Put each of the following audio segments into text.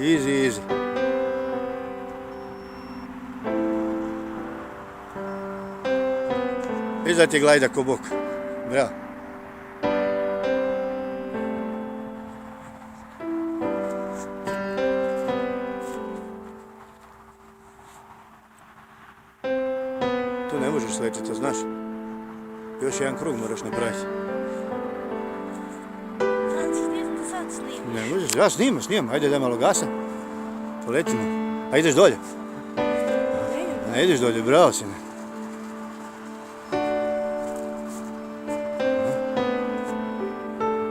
Easy, easy. Iza ti glajda ko bok. Bravo. Tu ne možeš sleći, to znaš. Još jedan krug moraš napraviti. Ne možeš, ja snimam. Ajde daj malo gasa. Poletimo. A ideš dolje? Ne ideš dolje, bravo sine.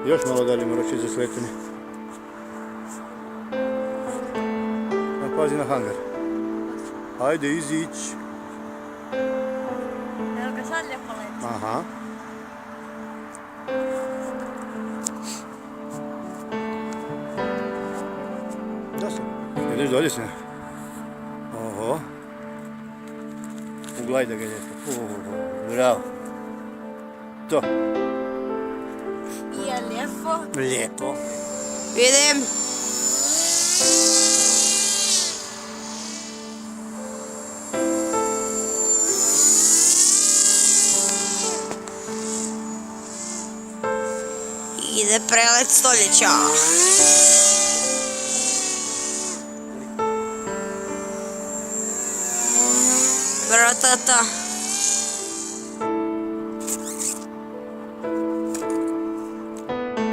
Još malo dalje moraš ići za sletanje. Pazi na hangar. Ajde, izić. Evo ga sad lijepo leti. Aha. Da se. Ideš dolje sine. Oho. Uglajda ga lijepo. Bravo. To. Je lijepo. Lijepo. Vidim. Ide prelet stoljeća. Bravo tata.